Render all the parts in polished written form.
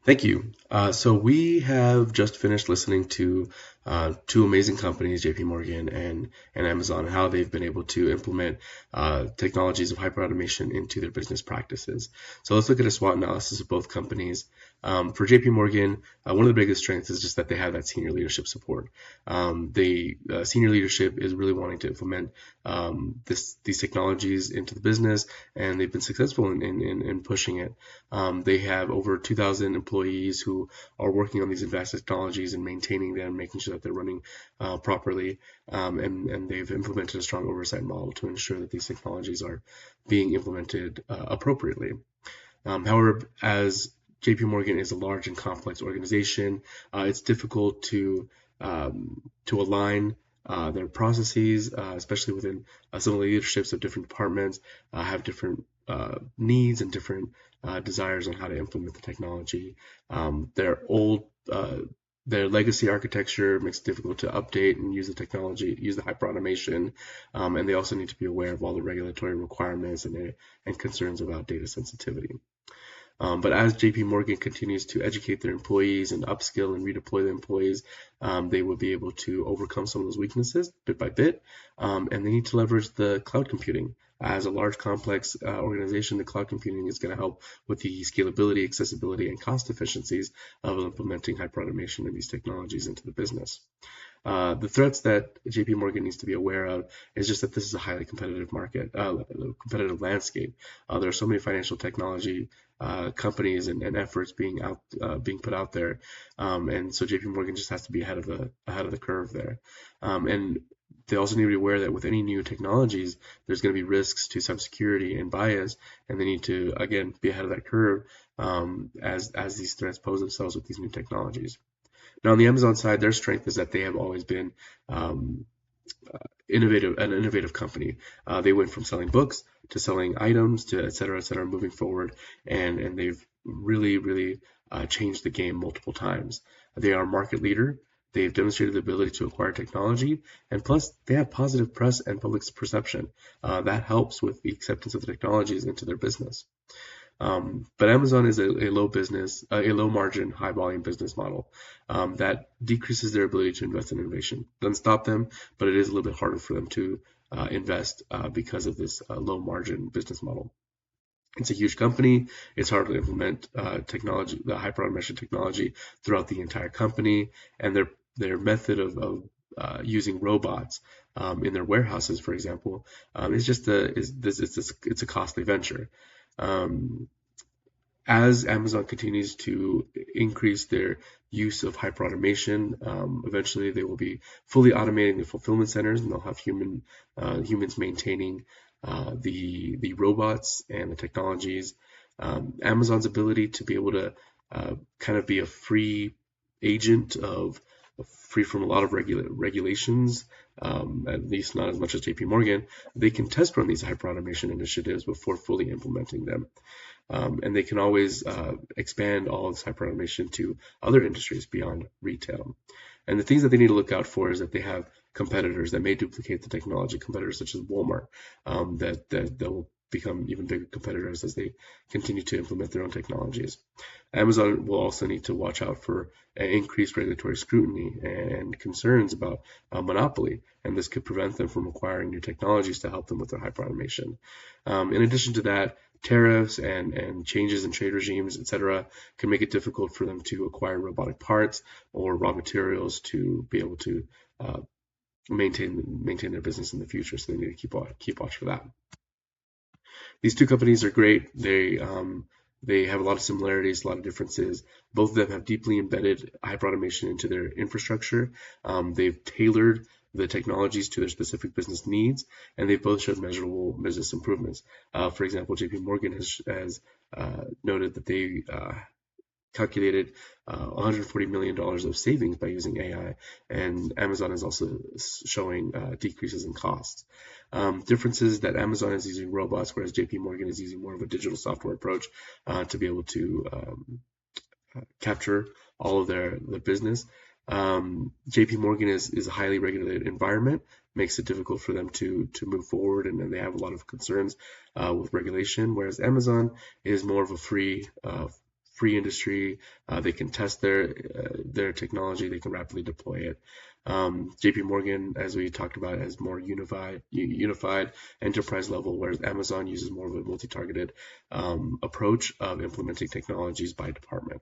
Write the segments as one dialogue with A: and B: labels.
A: Thank you. So we have just finished listening to two amazing companies, JP Morgan and Amazon, and how they've been able to implement technologies of hyperautomation into their business practices. So let's look at a SWOT analysis of both companies. For JP Morgan, one of the biggest strengths is just that they have that senior leadership support. The senior leadership is really wanting to implement these technologies into the business, and they've been successful in pushing it. They have over 2,000 employees who are working on these advanced technologies and maintaining them, making sure that they're running properly. And they've implemented a strong oversight model to ensure that these technologies are being implemented appropriately. However, as JP Morgan is a large and complex organization, it's difficult to align their processes, especially within some of the leaderships of different departments, have different needs and different desires on how to implement the technology. Their old their legacy architecture makes it difficult to update and use the technology, use the hyperautomation, and they also need to be aware of all the regulatory requirements and concerns about data sensitivity. But as JP Morgan continues to educate their employees and upskill and redeploy the employees, they will be able to overcome some of those weaknesses bit by bit. And they need to leverage the cloud computing. As a large, complex organization, the cloud computing is going to help with the scalability, accessibility, and cost efficiencies of implementing hyperautomation and these technologies into the business. The threats that JP Morgan needs to be aware of is just that this is a highly competitive market, competitive landscape. There are so many financial technology companies and efforts being put out there, and so JP Morgan just has to be ahead of the curve there. And they also need to be aware that with any new technologies, there's going to be risks to cybersecurity and bias, and they need to again be ahead of that curve as these threats pose themselves with these new technologies. Now, on the Amazon side, their strength is that they have always been an innovative company. They went from selling books to selling items to et cetera, moving forward, and they've really changed the game multiple times. They are a market leader. They've demonstrated the ability to acquire technology, and plus they have positive press and public perception. That helps with the acceptance of the technologies into their business. But Amazon is a low margin, high volume business model that decreases their ability to invest in innovation. Doesn't stop them, but it is a little bit harder for them to invest because of this low margin business model. It's a huge company. It's hard to implement technology, the hyperautomation technology, throughout the entire company, and their method of using robots in their warehouses, for example, it's a costly venture. As Amazon continues to increase their use of hyperautomation, eventually they will be fully automating the fulfillment centers, and they'll have humans maintaining the robots and the technologies. Amazon's ability to be able to kind of be a free agent free from a lot of regulations, at least not as much as JP Morgan. They can test run these hyperautomation initiatives before fully implementing them. And they can always expand all of this hyperautomation to other industries beyond retail. And the things that they need to look out for is that they have competitors that may duplicate the technology, competitors such as Walmart, that will become even bigger competitors as they continue to implement their own technologies. Amazon will also need to watch out for increased regulatory scrutiny and concerns about monopoly, and this could prevent them from acquiring new technologies to help them with their hyperautomation. In addition to that, tariffs and changes in trade regimes, etc., can make it difficult for them to acquire robotic parts or raw materials to be able to maintain their business in the future. So they need to keep watch for that. These two companies are great. They have a lot of similarities, a lot of differences. Both of them have deeply embedded hyperautomation into their infrastructure. They've tailored the technologies to their specific business needs, and they've both showed measurable business improvements. For example, JP Morgan has noted that they calculated $140 million of savings by using AI, and Amazon is also showing decreases in costs. Differences that Amazon is using robots, whereas JP Morgan is using more of a digital software approach to be able to capture all of their business. JP Morgan is a highly regulated environment, makes it difficult for them to move forward, and then they have a lot of concerns with regulation, whereas Amazon is more of a free industry. They can test their technology. They can rapidly deploy it. JP Morgan, as we talked about, has more unified enterprise level, whereas Amazon uses more of a multi-targeted approach of implementing technologies by department.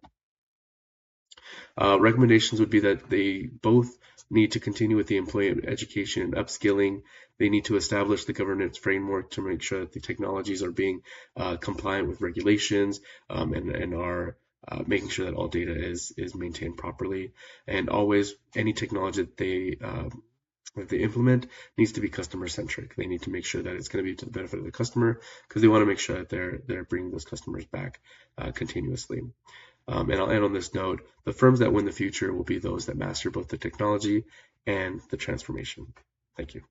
A: Recommendations would be that they both need to continue with the employee education and upskilling. They need to establish the governance framework to make sure that the technologies are being compliant with regulations and are making sure that all data is maintained properly. And always, any technology that they implement needs to be customer centric. They need to make sure that it's going to be to the benefit of the customer, because they want to make sure that they're bringing those customers back continuously. And I'll end on this note: the firms that win the future will be those that master both the technology and the transformation. Thank you.